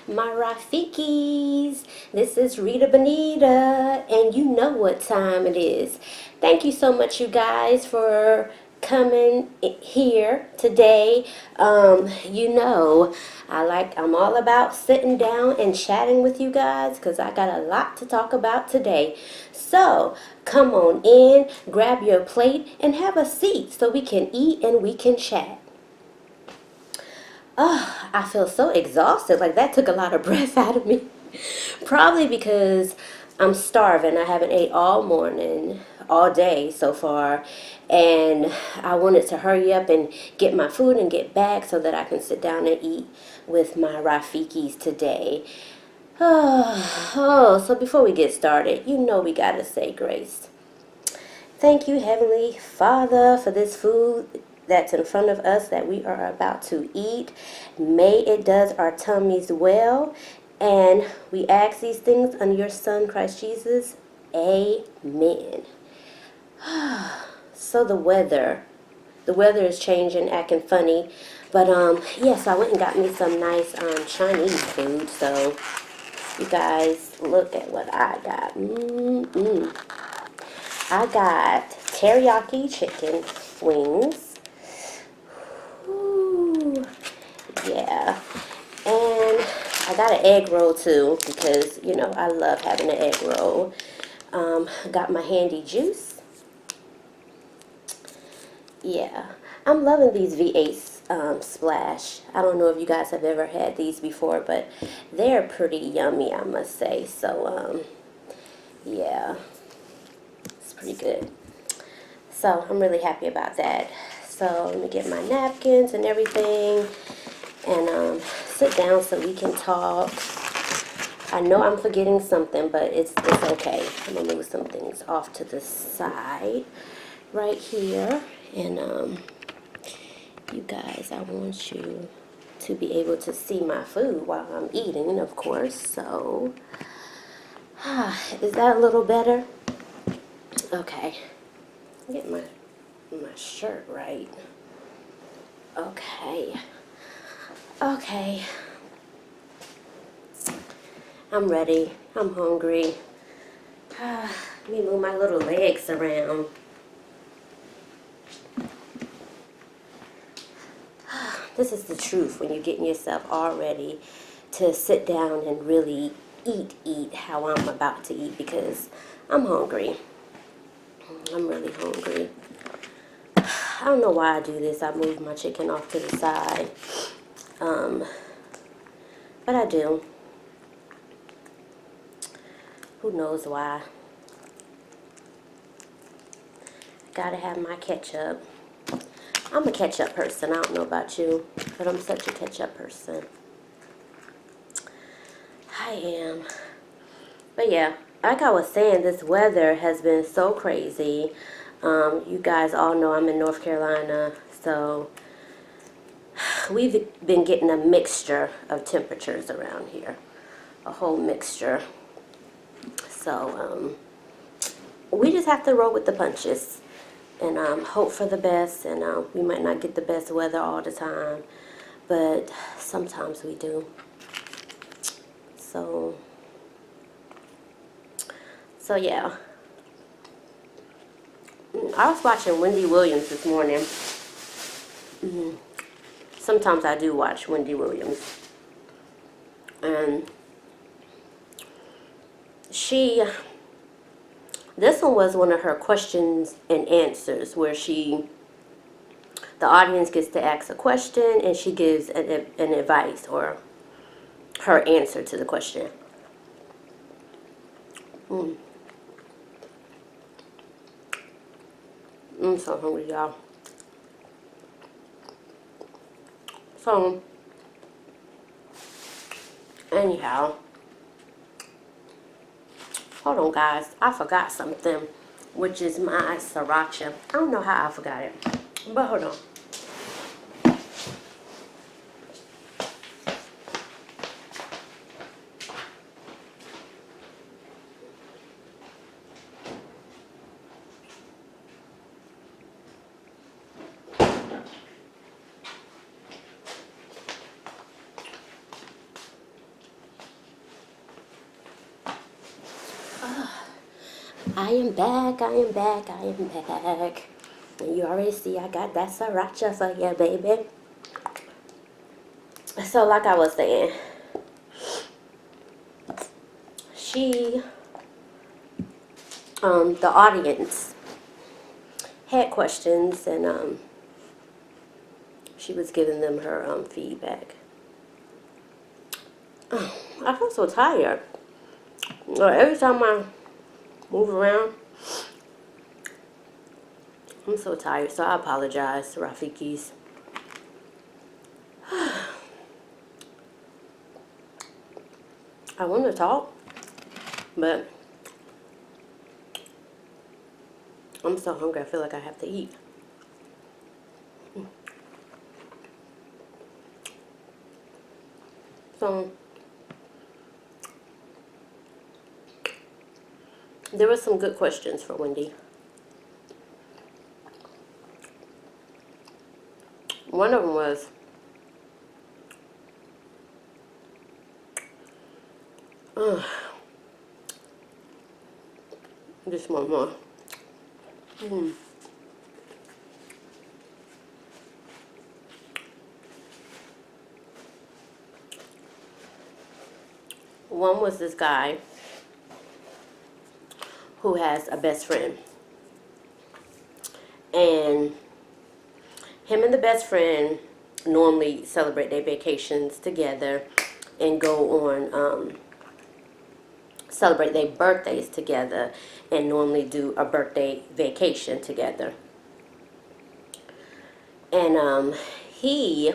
my Rafikis. This is Rida Bonita, and you know what time it is. Thank you so much, you guys, for coming here today. I'm all about sitting down and chatting with you guys because I got a lot to talk about today. So come on in, grab your plate, and have a seat so we can eat and we can chat. Oh, I feel so exhausted. Like that took a lot of breath out of me. Probably because I'm starving. I haven't ate all morning, all day so far. And I wanted to hurry up and get my food and get back so that I can sit down and eat with my Rafikis today. So before we get started, you know we gotta say grace. Thank you, Heavenly Father, for this food that's in front of us that we are about to eat. May it does our tummies well. And we ask these things under your Son, Christ Jesus. Amen. So the weather is changing, acting funny. But yes, I went and got me some nice Chinese food. So you guys look at what I got. I got teriyaki chicken wings. Ooh, yeah. And I got an egg roll too because, you know, I love having an egg roll. Got my handy juice. Yeah. I'm loving these V8 Splash. I don't know if you guys have ever had these before, but they're pretty yummy, I must say. So, yeah. It's pretty good. So, I'm really happy about that. So, let me get my napkins and everything. And sit down so we can talk. I know I'm forgetting something, but it's okay. I'm going to move some things off to the side right here. And you guys, I want you to be able to see my food while I'm eating, of course. So, is that a little better? Okay. Get my shirt right. Okay. Okay. I'm ready. I'm hungry. Let me move my little legs around. This is the truth when you're getting yourself all ready to sit down and really eat how I'm about to eat because I'm hungry. I'm really hungry. I don't know why I do this. I move my chicken off to the side. But I do. Who knows why? Gotta have my ketchup. I'm a ketchup person. I don't know about you, but I'm such a ketchup person. I am. But yeah, like I was saying, this weather has been so crazy. You guys all know I'm in North Carolina, so we've been getting a mixture of temperatures around here. A whole mixture. So, we just have to roll with the punches and hope for the best. And we might not get the best weather all the time, but sometimes we do. So yeah. I was watching Wendy Williams this morning. Sometimes I do watch Wendy Williams. And this one was one of her questions and answers where the audience gets to ask a question and she gives an advice or her answer to the question. I'm so hungry, y'all. So, anyhow, hold on, guys. I forgot something, which is my sriracha. I don't know how I forgot it, but hold on. I am back, I am back, I am back. And you already see I got that sriracha for you, baby. So like I was saying, the audience had questions, and she was giving them her feedback. I feel so tired. Every time I move around, I'm so tired, so I apologize, Rafikis. I want to talk, but I'm so hungry, I feel like I have to eat. So, there were some good questions for Wendy. One of them was, just one more. One was this guy who has a best friend. And him and the best friend normally celebrate their vacations together and go on, celebrate their birthdays together and normally do a birthday vacation together. And he,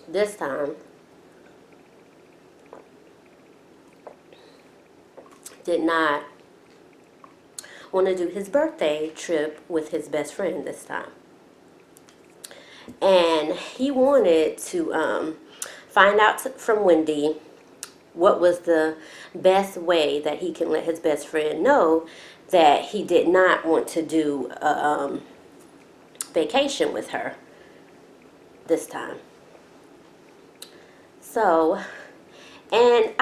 this time, did not want to do his birthday trip with his best friend this time. And he wanted to find out from Wendy what was the best way that he can let his best friend know that he did not want to do a vacation with her this time. So, and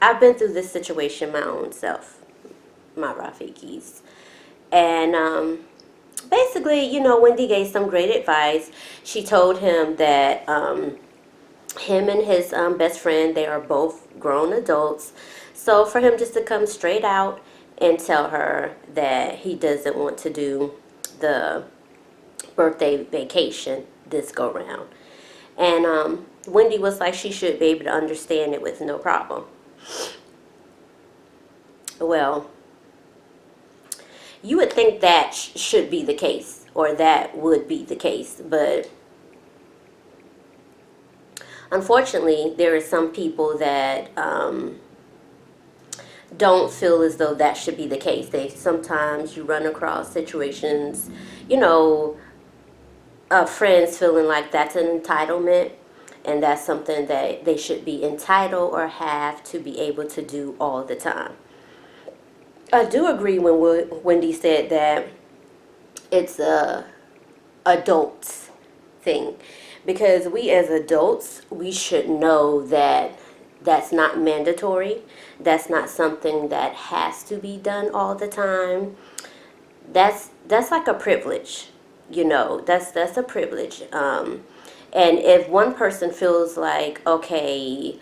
I've been through this situation my own self, my Rafikis. And basically, you know, Wendy gave some great advice. She told him that him and his best friend, they are both grown adults. So for him just to come straight out and tell her that he doesn't want to do the birthday vacation this go round. And Wendy was like she should be able to understand it with no problem. Well, you would think that should be the case, or that would be the case, but unfortunately, there are some people that don't feel as though that should be the case. Sometimes you run across situations, you know, friends feeling like that's an entitlement, and that's something that they should be entitled or have to be able to do all the time. I do agree when Wendy said that it's a adults thing, because we as adults, we should know that that's not mandatory. That's not something that has to be done all the time. That's like a privilege, you know. That's a privilege. And if one person feels like, okay,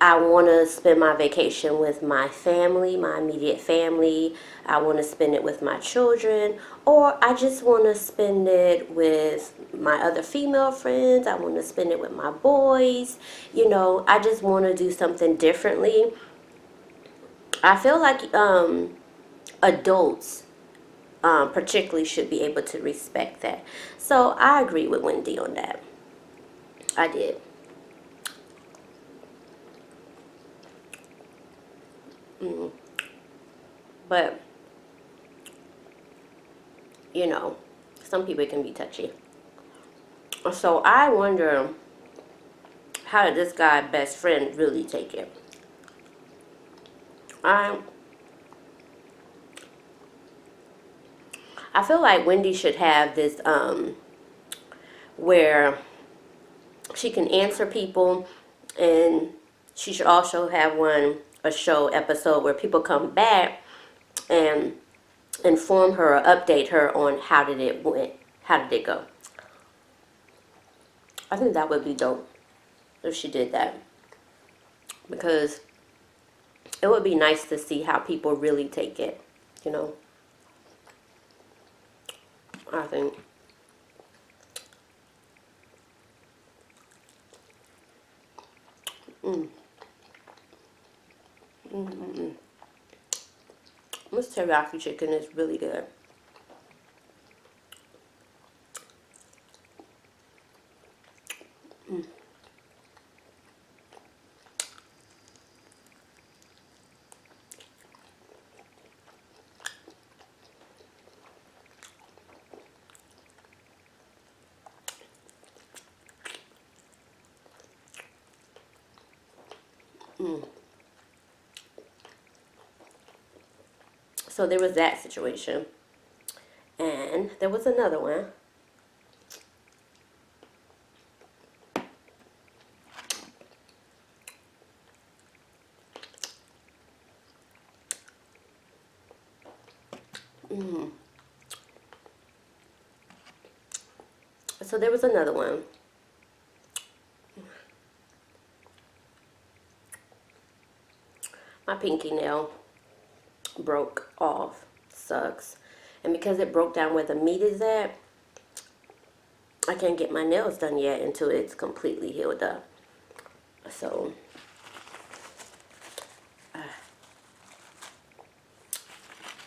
I want to spend my vacation with my family, my immediate family, I want to spend it with my children, or I just want to spend it with my other female friends, I want to spend it with my boys, you know, I just want to do something differently. I feel like adults particularly should be able to respect that. So I agree with Wendy on that. I did. But, you know, some people can be touchy. So I wonder, how did this guy best friend really take it? I feel like Wendy should have this where she can answer people, and she should also have one a show episode where people come back and inform her or update her on how did it went, how did it go. I think that would be dope if she did that, because it would be nice to see how people really take it, you know. I think. This teriyaki chicken is really good. So there was that situation. And there was another one. So there was another one. My pinky nail broke off. Sucks. And because it broke down where the meat is at, I can't get my nails done yet until it's completely healed up. So,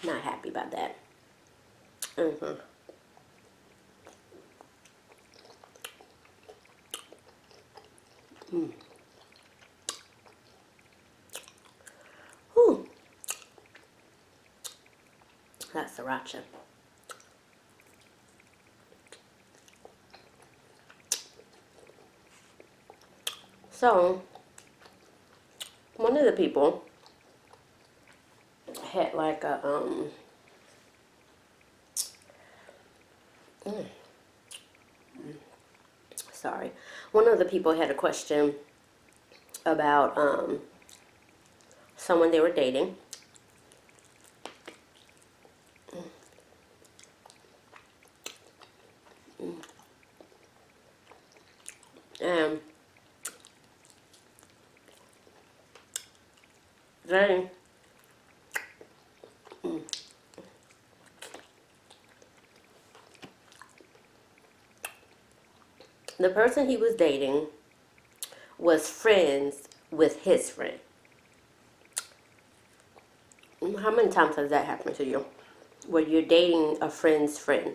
not happy about that. Whew. That's sriracha. So, one of the people had like a, sorry. One of the people had a question about, someone they were dating. And they the person he was dating was friends with his friend. How many times has that happened to you? Where you're dating a friend's friend?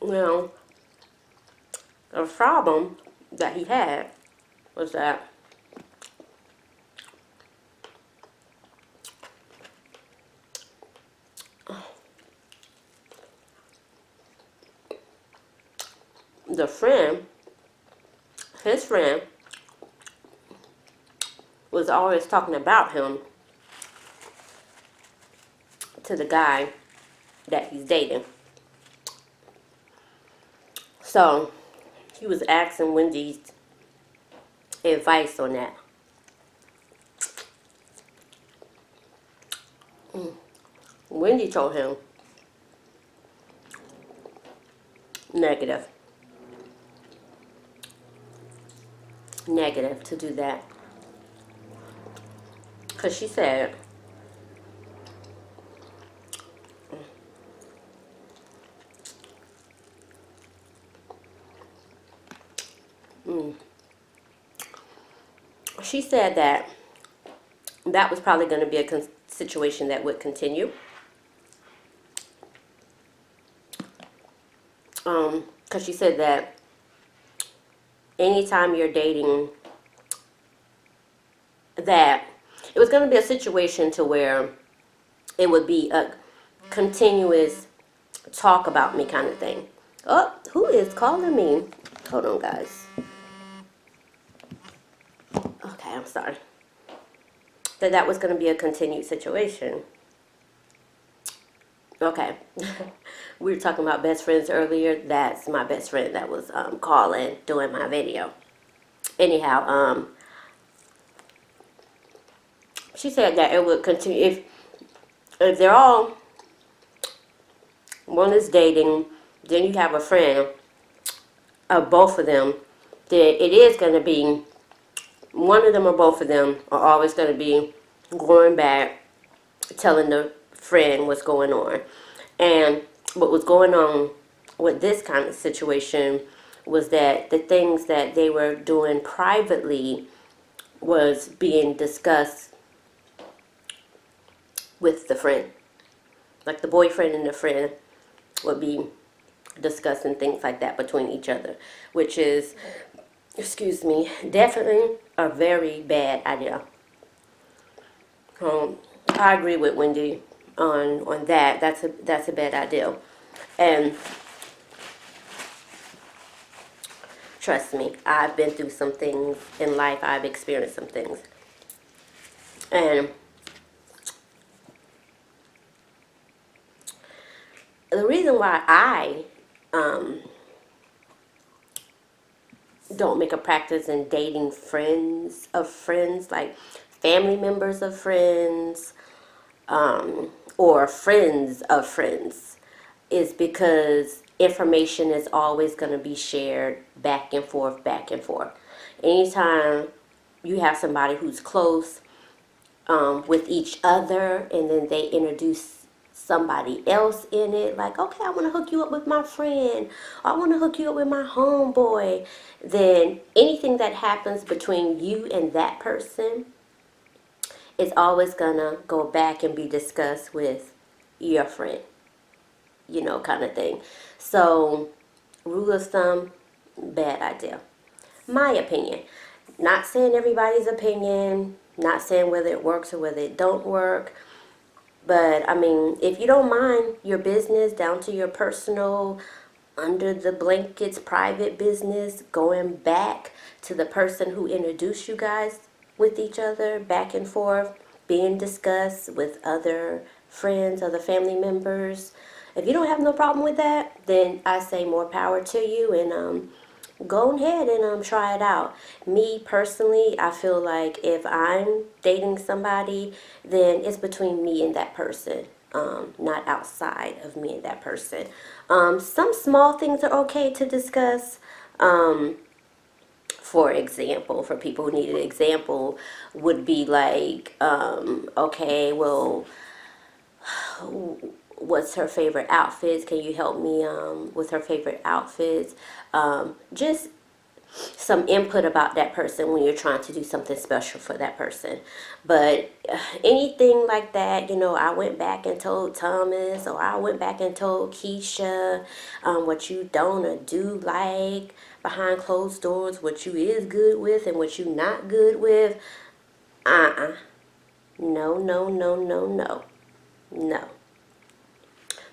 Well, the problem that he had was that the friend, his friend, was always talking about him to the guy that he's dating. So, he was asking Wendy's advice on that. Wendy told him negative. Negative to do that. Because she said, she said that that was probably going to be a situation that would continue. Because she said that anytime you're dating, that it was going to be a situation to where it would be a continuous talk about me kind of thing. Oh, who is calling me? Hold on, guys. Okay, I'm sorry. That was going to be a continued situation. Okay. We were talking about best friends earlier. That's my best friend that was calling, doing my video. Anyhow, she said that it would continue if they're all, one is dating, then you have a friend of both of them, then it is going to be one of them or both of them are always going to be going back, telling the friend what's going on. And what was going on with this kind of situation was that the things that they were doing privately was being discussed with the friend. Like the boyfriend and the friend would be discussing things like that between each other, which is, excuse me, definitely a very bad idea. I agree with Wendy on that. That's a bad idea. And trust me, I've been through some things in life. I've experienced some things. And the reason why I don't make a practice in dating friends of friends, like family members of friends, or friends of friends, is because information is always going to be shared back and forth, back and forth. Anytime you have somebody who's close with each other and then they introduce somebody else in it, like, okay, I want to hook you up with my friend, or I want to hook you up with my homeboy, then anything that happens between you and that person is always gonna go back and be discussed with your friend, you know, kind of thing. So, rule of thumb, bad idea. My opinion. Not saying everybody's opinion, not saying whether it works or whether it don't work. But, I mean, if you don't mind your business down to your personal, under the blankets, private business, going back to the person who introduced you guys with each other, back and forth, being discussed with other friends, other family members. If you don't have no problem with that, then I say more power to you, and go ahead and try it out. Me personally, I feel like if I'm dating somebody, then it's between me and that person, not outside of me and that person. Some small things are okay to discuss. For example, for people who need an example, would be like, okay, well, what's her favorite outfits? Can you help me with her favorite outfits? Just some input about that person when you're trying to do something special for that person. But anything like that, you know, I went back and told Thomas, or I went back and told Keisha what you don't or do like behind closed doors, what you is good with and what you not good with. No, no, no, no, no. No.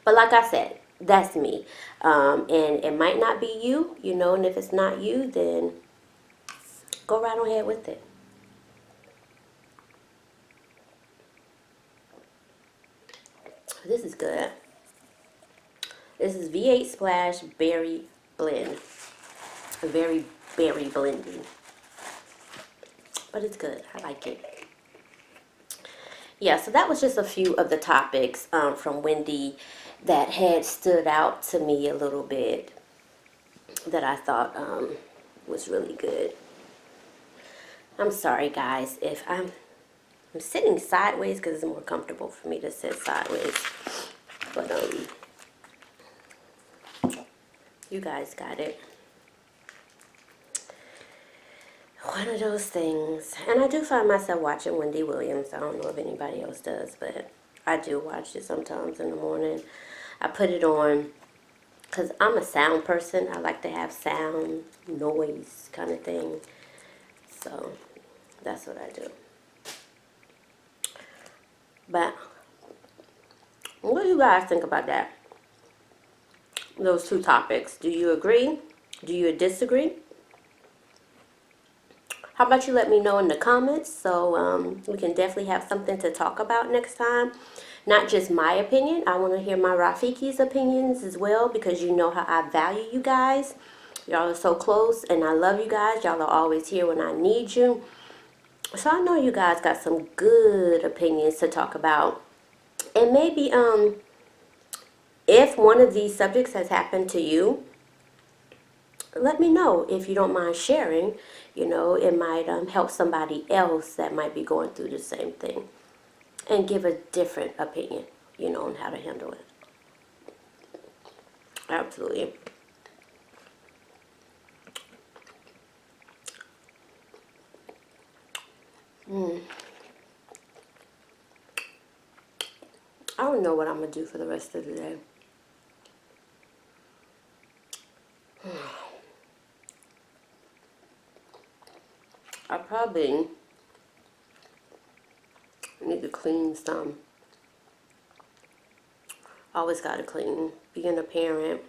But like I said, that's me. And it might not be you, you know, and if it's not you, then go right on ahead with it. This is good. This is V8 Splash Berry Blend. Very berry blending. But it's good. I like it. Yeah, so that was just a few of the topics from Wendy that had stood out to me a little bit, that I thought was really good. I'm sorry, guys, if I'm sitting sideways because it's more comfortable for me to sit sideways. But you guys got it. One of those things. And I do find myself watching Wendy Williams. I don't know if anybody else does, but I do watch it sometimes in the morning. I put it on because I'm a sound person. I like to have sound, noise kind of thing. So that's what I do. But what do you guys think about that? Those two topics. Do you agree? Do you disagree? How about you let me know in the comments, so we can definitely have something to talk about next time. Not just my opinion. I want to hear my Rafiki's opinions as well, because you know how I value you guys. Y'all are so close, and I love you guys. Y'all are always here when I need you. So I know you guys got some good opinions to talk about. And maybe if one of these subjects has happened to you, let me know if you don't mind sharing. You know, it might help somebody else that might be going through the same thing and give a different opinion, you know, on how to handle it. Absolutely. I don't know what I'm going to do for the rest of the day. I probably need to clean some. Always got to clean. Being a parent,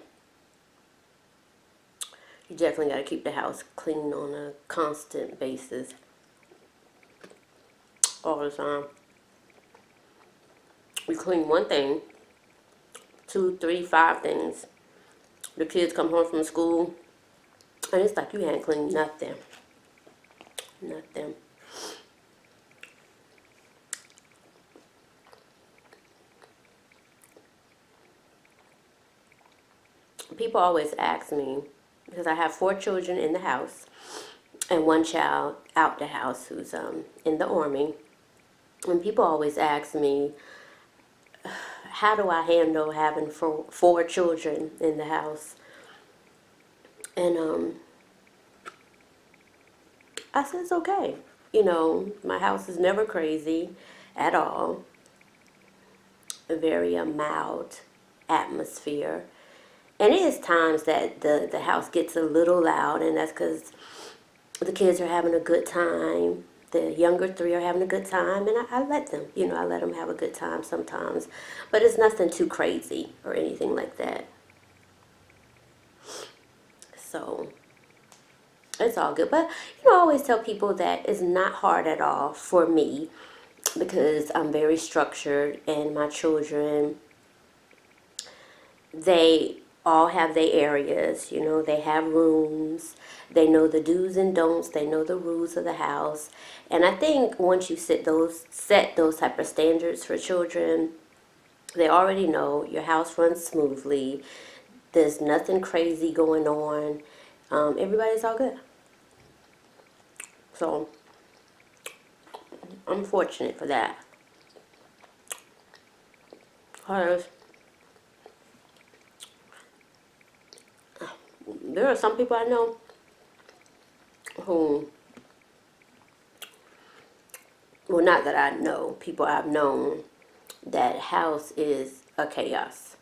you definitely got to keep the house clean on a constant basis. All the time. We clean one thing, 2, 3, 5 things. The kids come home from school, and it's like you hadn't cleaned nothing. Nothing. People always ask me, because I have 4 children in the house and 1 child out the house who's in the Army. And people always ask me, how do I handle having 4 children in the house? And I said, it's okay. You know, my house is never crazy at all. A very mild atmosphere. And it is times that the house gets a little loud, and that's because the kids are having a good time. The younger 3 are having a good time, and I let them, you know, I let them have a good time sometimes. But it's nothing too crazy or anything like that. So it's all good. But, you know, I always tell people that it's not hard at all for me because I'm very structured, and my children, they all have their areas, you know, they have rooms, they know the do's and don'ts, they know the rules of the house. And I think once you set those type of standards for children, they already know your house runs smoothly, there's nothing crazy going on, everybody's all good. So I'm fortunate for that. Because there are some people I know who, well, not that I know, people I've known, that house is a chaos.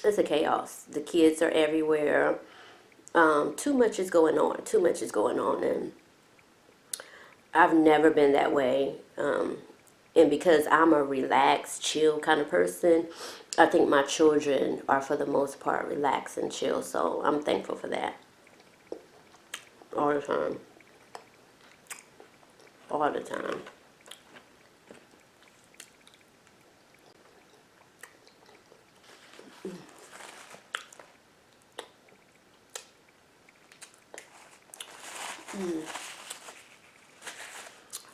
It's a chaos. The kids are everywhere. Too much is going on. Too much is going on. And I've never been that way. And because I'm a relaxed, chill kind of person, I think my children are, for the most part, relaxed and chill. So I'm thankful for that. All the time. All the time.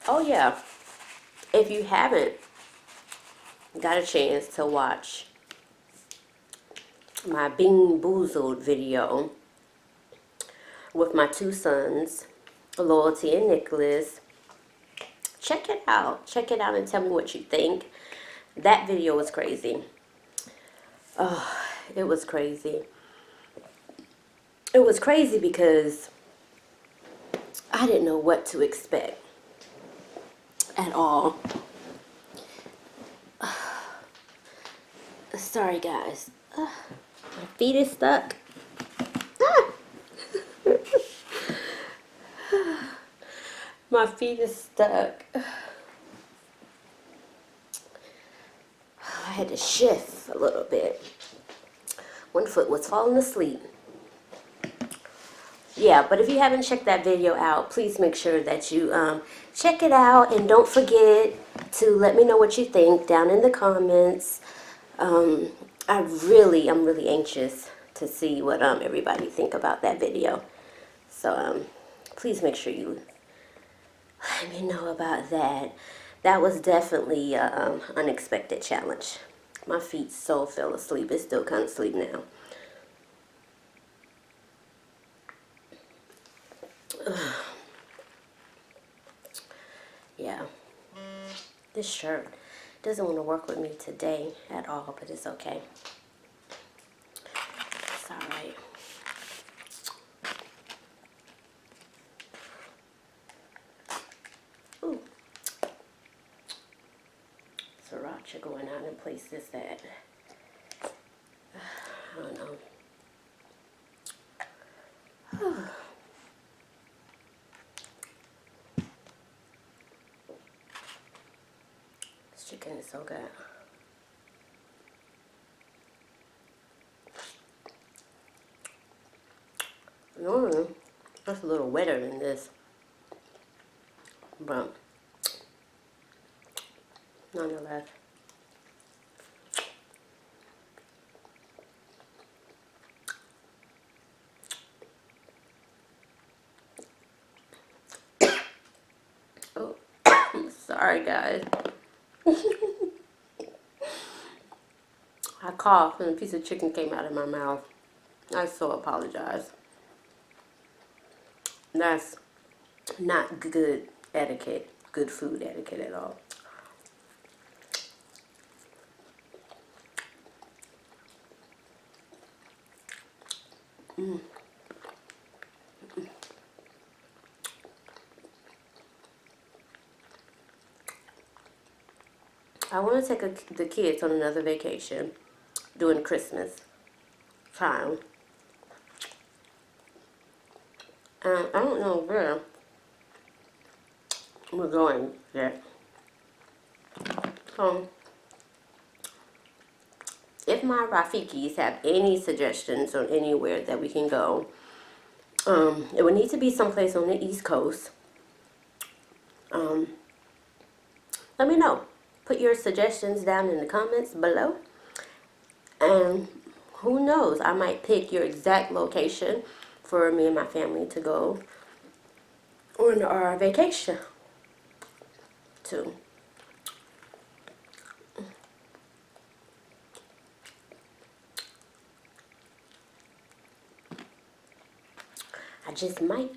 Oh yeah, if you haven't got a chance to watch my Bean Boozled video with my 2 sons, Loyalty and Nicholas, check it out. Check it out and tell me what you think. That video was crazy. Oh, it was crazy. It was crazy because I didn't know what to expect at all. Sorry guys, my feet is stuck. My feet is stuck. I had to shift a little bit. One foot was falling asleep. Yeah, but if you haven't checked that video out, please make sure that you check it out, and don't forget to let me know what you think down in the comments. I'm really anxious to see what everybody think about that video. So please make sure you let me know about that. That was definitely an unexpected challenge. My feet so fell asleep. It's still kind of asleep now. Yeah. This shirt doesn't want to work with me today at all, but it's okay. It's alright. Ooh. Sriracha going out in places that, I don't know. This chicken is so good. Normally, that's a little wetter than this, but nonetheless. Oh, sorry guys. I coughed and a piece of chicken came out of my mouth. I so apologize. That's not good etiquette, good food etiquette at all. I want to take the kids on another vacation during Christmas time. I don't know where we're going yet. So, if my Rafikis have any suggestions on anywhere that we can go, it would need to be someplace on the East Coast. Let me know. Put your suggestions down in the comments below. And who knows, I might pick your exact location for me and my family to go on our vacation to. I just might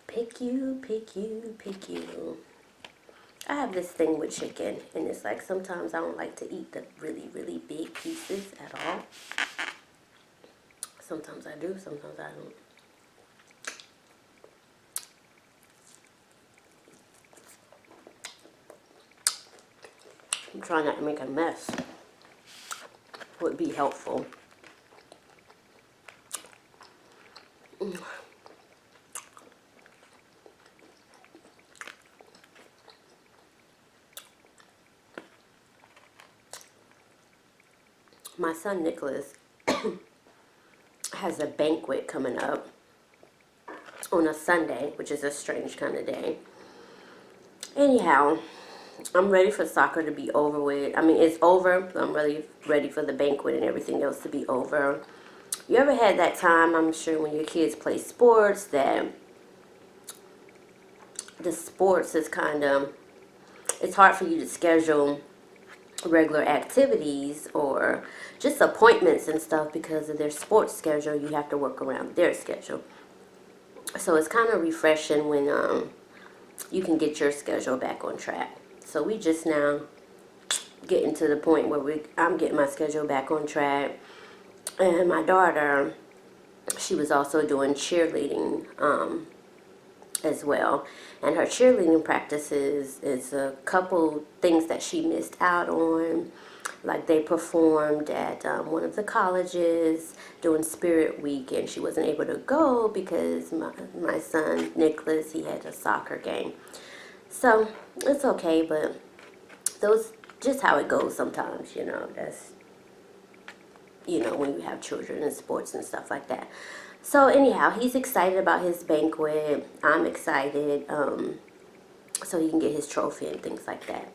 pick you, pick you, pick you. I have this thing with chicken, and it's like sometimes I don't like to eat the really, really big pieces at all. Sometimes I do, sometimes I don't. I'm trying not to make a mess. Would be helpful. My son Nicholas has a banquet coming up on a Sunday, which is a strange kind of day. Anyhow, I'm ready for soccer to be over with. I mean, it's over, but I'm really ready for the banquet and everything else to be over. You ever had that time, I'm sure, when your kids play sports, that the sports is kind of, it's hard for you to schedule regular activities or just appointments and stuff because of their sports schedule. You have to work around their schedule. So it's kind of refreshing when you can get your schedule back on track. So we just now getting to the point where I'm getting my schedule back on track. And my daughter, she was also doing cheerleading as well. And her cheerleading practices is a couple things that she missed out on. Like they performed at one of the colleges during Spirit Week, and she wasn't able to go because my son Nicholas, he had a soccer game. So it's okay, but those just how it goes sometimes, you know. That's, you know, when you have children in sports and stuff like that. So anyhow, he's excited about his banquet. I'm excited, so he can get his trophy and things like that.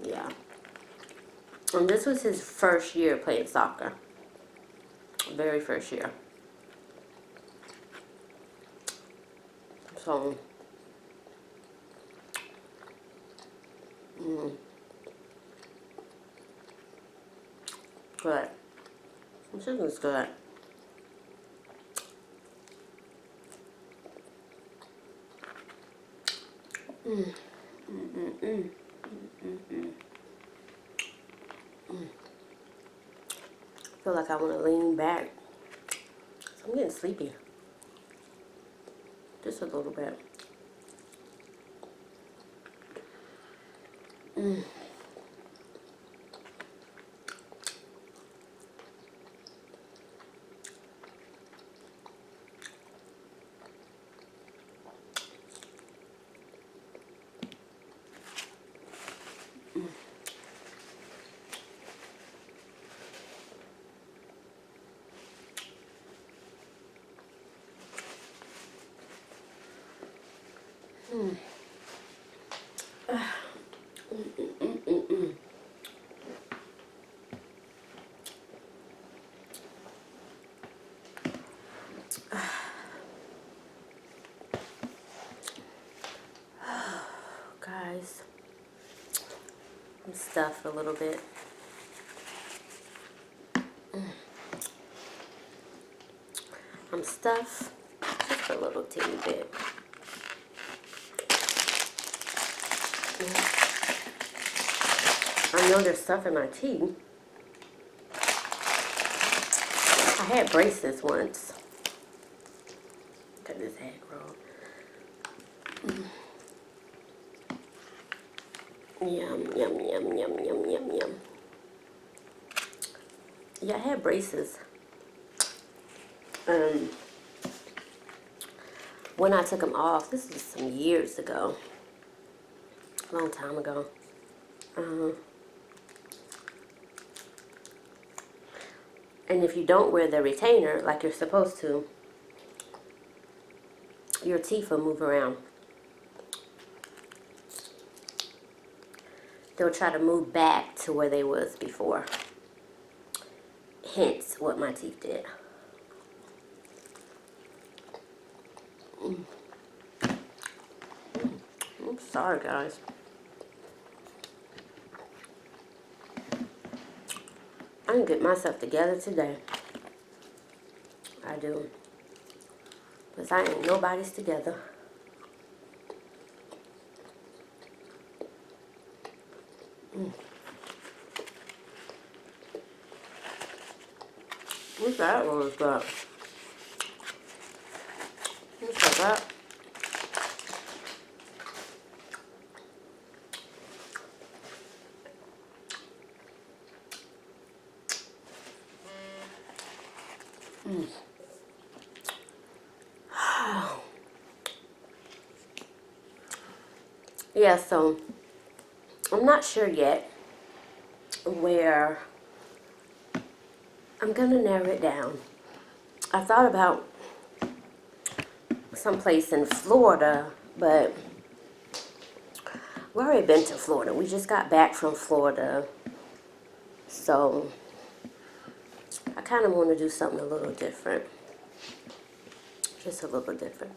Yeah. And this was his first year playing soccer. Very first year. So, good. The chicken's good. I feel like I want to lean back. So I'm getting sleepy. Just a little bit. Guys, I'm stuffed a little bit. I'm stuffed just a little teeny bit. I know there's stuff in my teeth. I had braces once. Look at this egg roll. Yum, yum, yum, yum, yum, yum, yum. Yeah, I had braces. When I took them off, this was some years ago. A long time ago. And if you don't wear the retainer like you're supposed to, your teeth will move around. They'll try to move back to where they was before. Hence what my teeth did. I'm sorry, guys. I can get myself together today. I do. Because I ain't nobody's together. What's that one got? What's that? Yeah, so I'm not sure yet where I'm gonna narrow it down. I thought about someplace in Florida, but we've already been to Florida. We just got back from Florida, so I kind of want to do something a little different. Just a little different.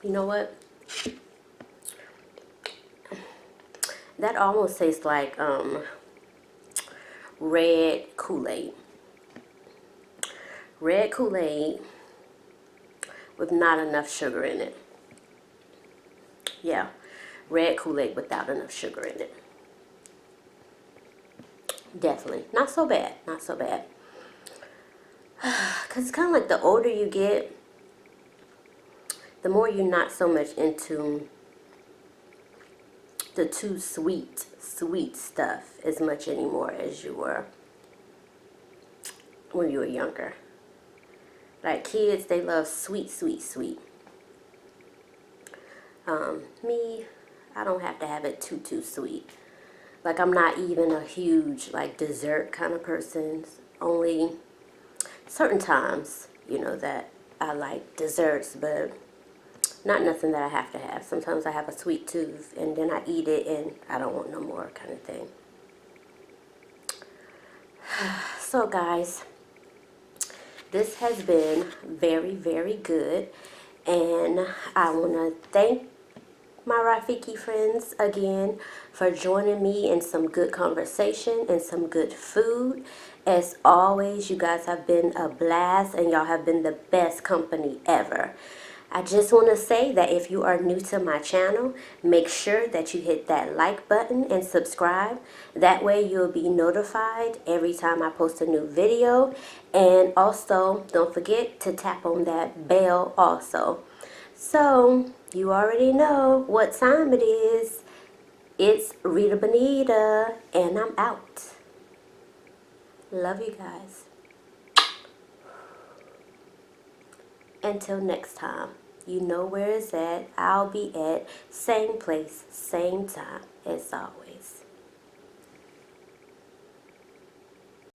You know what? That almost tastes like red Kool-Aid. Red Kool-Aid with not enough sugar in it. Yeah, red Kool-Aid without enough sugar in it. Definitely. Not so bad. Not so bad. Because it's kind of like the older you get, the more you're not so much into the too sweet stuff as much anymore as you were when you were younger. Like kids, they love sweet. Me, I don't have to have it too sweet. Like I'm not even a huge like dessert kind of person. Only certain times, you know, that I like desserts, but Not nothing that I have to have. Sometimes I have a sweet tooth and then I eat it and I don't want no more kind of thing. So guys, this has been very, very good. And I want to thank my Rafiki friends again for joining me in some good conversation and some good food. As always, you guys have been a blast and y'all have been the best company ever. I just want to say that if you are new to my channel, make sure that you hit that like button and subscribe. That way you'll be notified every time I post a new video. And also, don't forget to tap on that bell also. So, you already know what time it is. It's Rida Bonita, and I'm out. Love you guys. Until next time, you know where it's at. I'll be at same place, same time, as always.